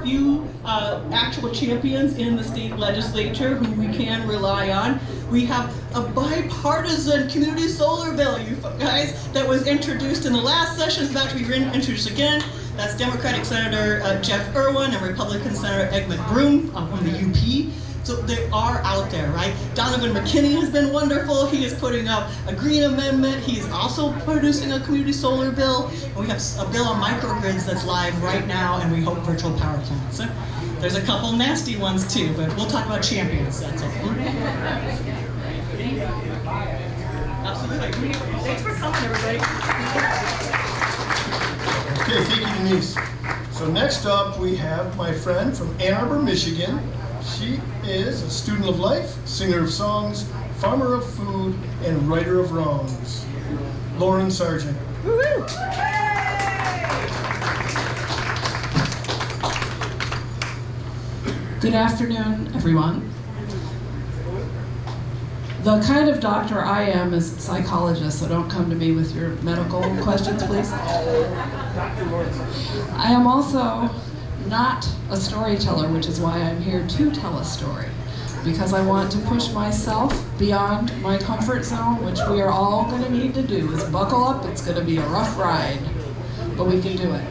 few actual champions in the state legislature who we can rely on. We have a bipartisan community solar bill, you guys, that was introduced in the last session. It's about to be introduced again. That's Democratic Senator Jeff Irwin and Republican Senator Ed McBroom from the UP. So they are out there, right? Donovan McKinney has been wonderful. He is putting up a green amendment. He's also producing a community solar bill. And we have a bill on microgrids that's live right now, and we hope virtual power plants. So there's a couple nasty ones too, but we'll talk about champions, that's all. Absolutely. Thanks for coming, everybody. Okay, thank you, Denise. So next up, we have my friend from Ann Arbor, Michigan. She is a student of life, singer of songs, farmer of food, and righter of wrongs. Lauren Sargent. Woo-hoo. Good afternoon, everyone. The kind of doctor I am is a psychologist, so don't come to me with your medical questions, please. I am also not a storyteller, which is why I'm here to tell a story, because I want to push myself beyond my comfort zone, which we are all going to need to do. Is buckle up. It's going to be a rough ride, but we can do it.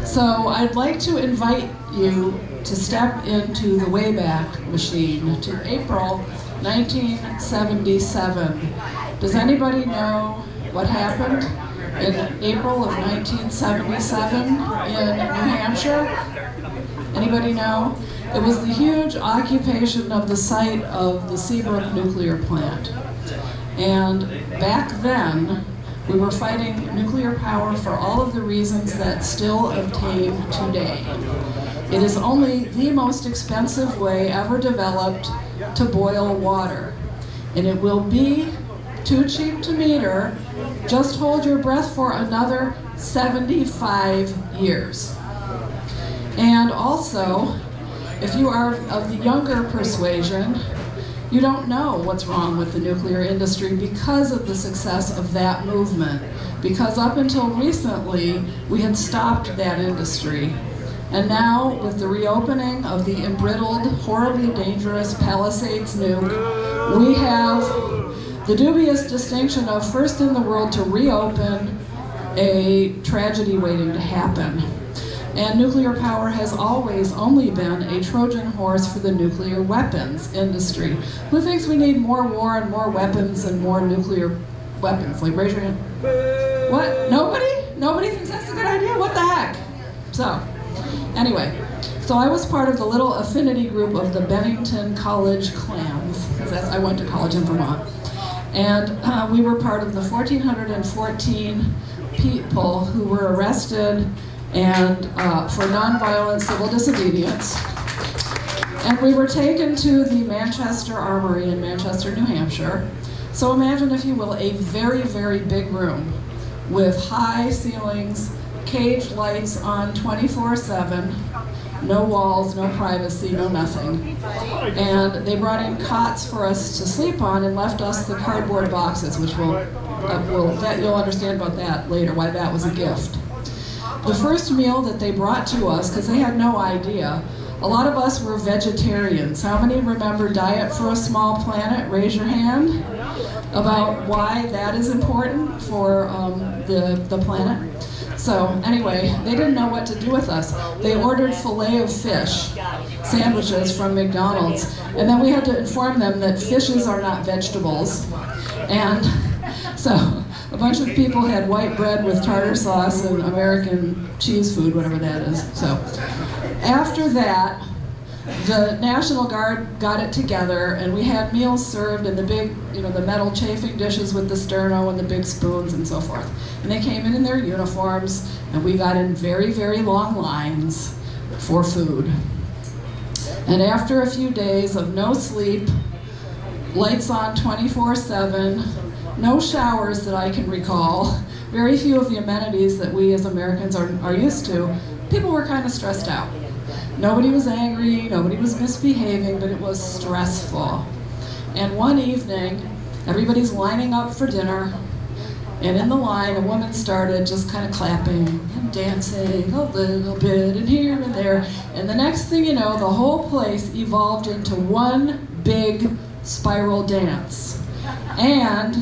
So I'd like to invite you to step into the Wayback Machine to April 1977. Does anybody know what happened in April of 1977 in New Hampshire? Anybody know? It was the huge occupation of the site of the Seabrook nuclear plant. And back then, we were fighting nuclear power for all of the reasons that still obtain today. It is only the most expensive way ever developed to boil water. And it will be too cheap to meter. Just hold your breath for another 75 years. And also, if you are of the younger persuasion, you don't know what's wrong with the nuclear industry because of the success of that movement. Because up until recently, we had stopped that industry. And now, with the reopening of the embrittled, horribly dangerous Palisades nuke, we have the dubious distinction of first in the world to reopen a tragedy waiting to happen. And nuclear power has always only been a Trojan horse for the nuclear weapons industry. Who thinks we need more war and more weapons and more nuclear weapons? Like, raise your hand. What? Nobody? Nobody thinks that's a good idea? What the heck? So, anyway, so I was part of the little affinity group of the Bennington College Clans, because I went to college in Vermont. And we were part of the 1,414 people who were arrested and for nonviolent civil disobedience. And we were taken to the Manchester Armory in Manchester, New Hampshire. So imagine, if you will, a very, very big room with high ceilings, caged lights on 24/7, no walls, no privacy, no nothing. And they brought in cots for us to sleep on and left us the cardboard boxes, which you'll understand about that later, why that was a gift. The first meal that they brought to us, because they had no idea, a lot of us were vegetarians. How many remember Diet for a Small Planet? Raise your hand. About why that is important for the planet. So anyway, they didn't know what to do with us. They ordered filet of fish sandwiches from McDonald's, and then we had to inform them that fishes are not vegetables. And so a bunch of people had white bread with tartar sauce and American cheese food, whatever that is. So after that, the National Guard got it together, and we had meals served in the big, the metal chafing dishes with the sterno and the big spoons and so forth. And they came in their uniforms, and we got in very, very long lines for food. And after a few days of no sleep, lights on 24/7, no showers that I can recall, very few of the amenities that we as Americans are used to, people were kind of stressed out. Nobody was angry, nobody was misbehaving, but it was stressful. And one evening, everybody's lining up for dinner, and in the line, a woman started just kind of clapping and dancing a little bit and here and there. there. And the next thing you know, the whole place evolved into one big spiral dance. And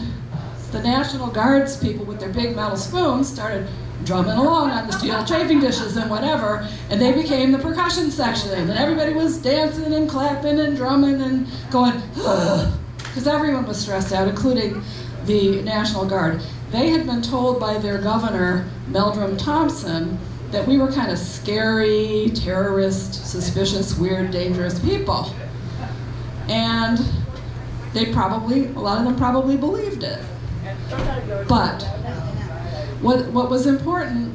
the National Guards people with their big metal spoons started drumming along on the steel chafing dishes and whatever, and they became the percussion section, and everybody was dancing and clapping and drumming and going, because everyone was stressed out, including the National Guard. They had been told by their governor, Meldrum Thompson, that we were kind of scary, terrorist, suspicious, weird, dangerous people. And a lot of them probably believed it. But what was important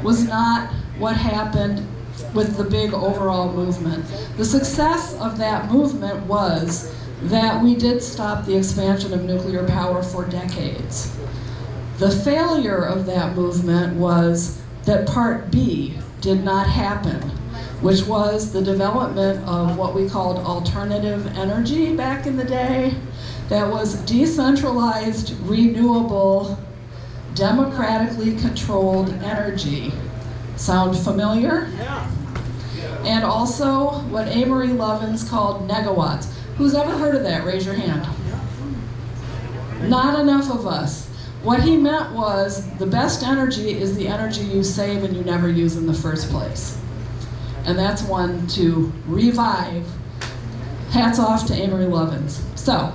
was not what happened with the big overall movement. The success of that movement was that we did stop the expansion of nuclear power for decades. The failure of that movement was that part B did not happen, which was the development of what we called alternative energy back in the day. That was decentralized, renewable, democratically controlled energy. Sound familiar? Yeah. And also what Amory Lovins called negawatts. Who's ever heard of that? Raise your hand. Not enough of us. What he meant was the best energy is the energy you save and you never use in the first place. And that's one to revive. Hats off to Amory Lovins. So,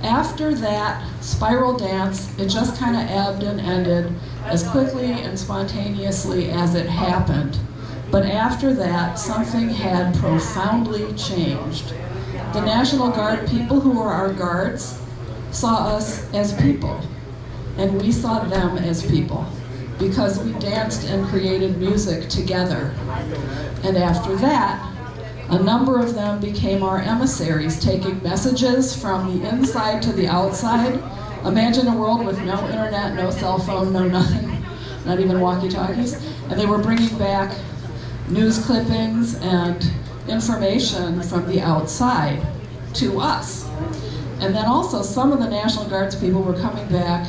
after that spiral dance, it just kind of ebbed and ended as quickly and spontaneously as it happened. But after that, something had profoundly changed. The National Guard people who were our guards saw us as people, and we saw them as people, because we danced and created music together. And after that, a number of them became our emissaries, taking messages from the inside to the outside. Imagine a world with no internet, no cell phone, no nothing, not even walkie-talkies. And they were bringing back news clippings and information from the outside to us. And then also some of the National Guards people were coming back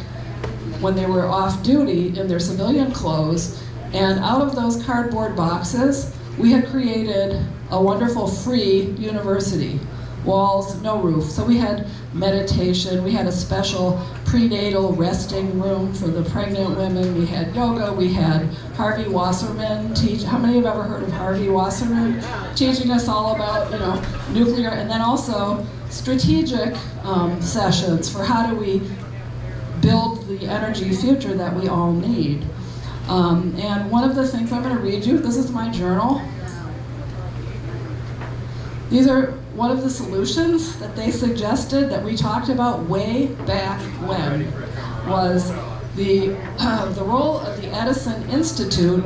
when they were off duty in their civilian clothes, and out of those cardboard boxes, we had created a wonderful free university. Walls, no roof. So we had meditation, we had a special prenatal resting room for the pregnant women, we had yoga, we had Harvey Wasserman teach. How many have ever heard of Harvey Wasserman? Teaching us all about, nuclear, and then also strategic sessions for how do we build the energy future that we all need. And one of the things I'm going to read you, this is my journal. These are one of the solutions that they suggested that we talked about way back when, was the role of the Edison Institute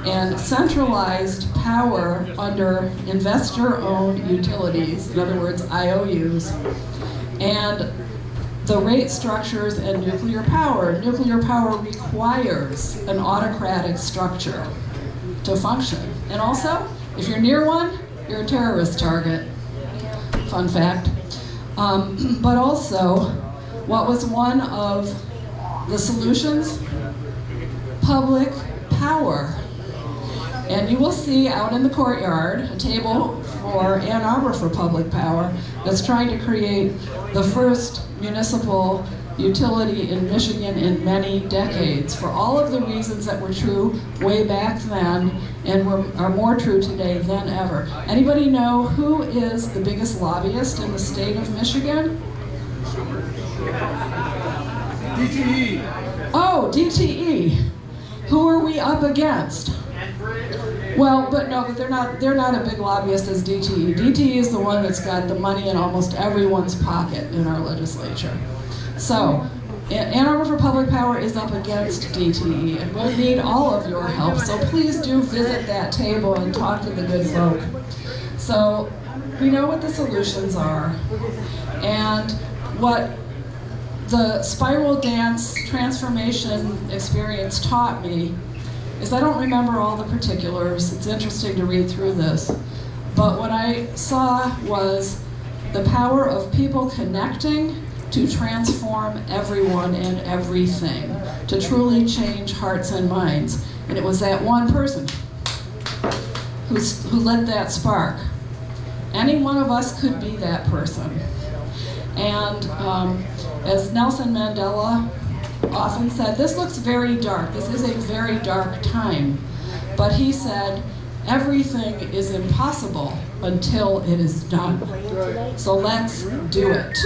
and centralized power under investor-owned utilities, in other words, IOUs, and the rate structures and nuclear power. Nuclear power requires an autocratic structure to function. And also, if you're near one, you're a terrorist target. Fun fact. But also, what was one of the solutions? Public power. And you will see out in the courtyard a table for Ann Arbor for Public Power that's trying to create the first municipal utility in Michigan in many decades, for all of the reasons that were true way back then and are more true today than ever. Anybody know who is the biggest lobbyist in the state of Michigan? DTE. Oh, DTE. Who are we up against? Well, but they're not a big lobbyist as DTE. DTE is the one that's got the money in almost everyone's pocket in our legislature. So, Ann Arbor for Public Power is up against DTE, and we'll need all of your help. So please do visit that table and talk to the good folk. So, we know what the solutions are, and what the spiral dance transformation experience taught me is I don't remember all the particulars. It's interesting to read through this. But what I saw was the power of people connecting to transform everyone and everything, to truly change hearts and minds. And it was that one person who lit that spark. Any one of us could be that person. And as Nelson Mandela often said, this looks very dark. This is a very dark time. But he said, everything is impossible until it is done. So let's do it.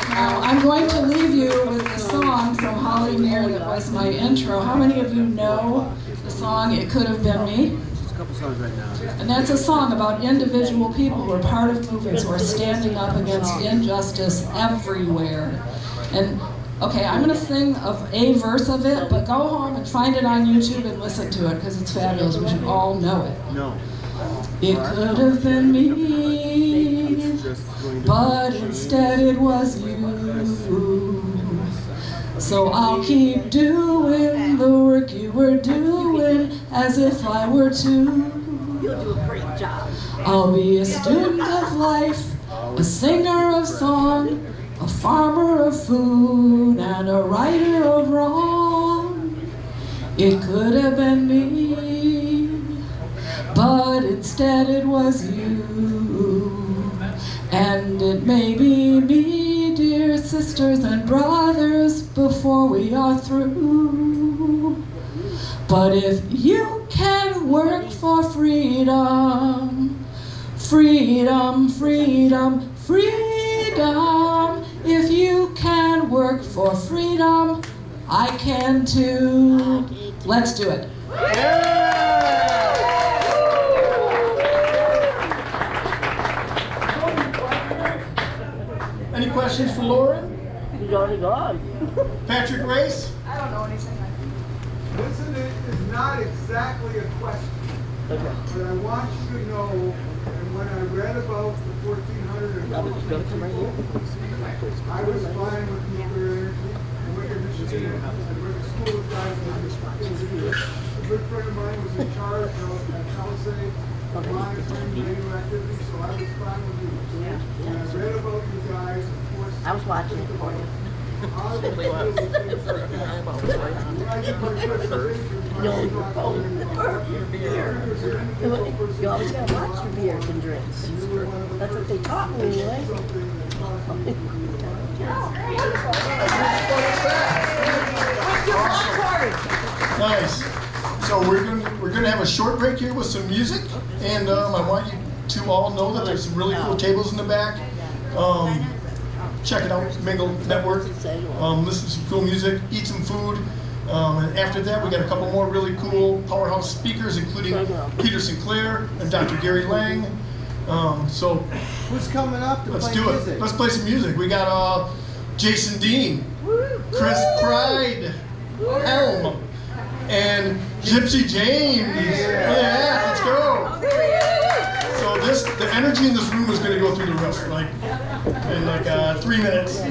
Now, I'm going to leave you with the song from Holly Near that was my intro. How many of you know the song, It Could Have Been Me? And that's a song about individual people who are part of movements who are standing up against injustice everywhere. And okay, I'm going to sing a verse of it, but go home and find it on YouTube and listen to it because it's fabulous. We should all know it. No. It could have been me, but instead it was you. So I'll keep doing the work you were doing as if I were too. You'll do a great job. I'll be a student of life, a singer of song, a farmer of food, and a writer of wrong. It could have been me, but instead it was you. And it may be me, dear sisters and brothers, before we are through. But if you can work for freedom, freedom, freedom, freedom, if you can work for freedom, I can too. Let's do it. Any questions for Lauren? He's already gone. Patrick Race? I don't know anything. This is not exactly a question, but I want you to know, and when I read about the 1400 and I'll just go to right here. I was fine with nuclear energy, and Wicked, Michigan, and where the school of guys was. A good friend of mine was in charge of Palisade, monitoring radioactivity, so I was fine with you. When I read about you guys, of course, I was watching it for you. I was dealing with things like that. When I did my presentation, You know, your phone, your beer. You always gotta watch your beers and drinks. That's what they taught me anyway. Nice. So we're gonna have a short break here with some music, and I want you to all know that there's some really cool tables in the back. Check it out, Mingle Network. Listen to some cool music, eat some food, and after that we got a couple more really cool powerhouse speakers, including Peter Sinclair and Dr. Gary Lang. So Who's coming up to let's play do it. music? Let's play some music. We got Jason Dean, Chris Pride, Helm, and Gypsy James. Yeah, let's go. So the energy in this room is going to go through the roof, like in 3 minutes.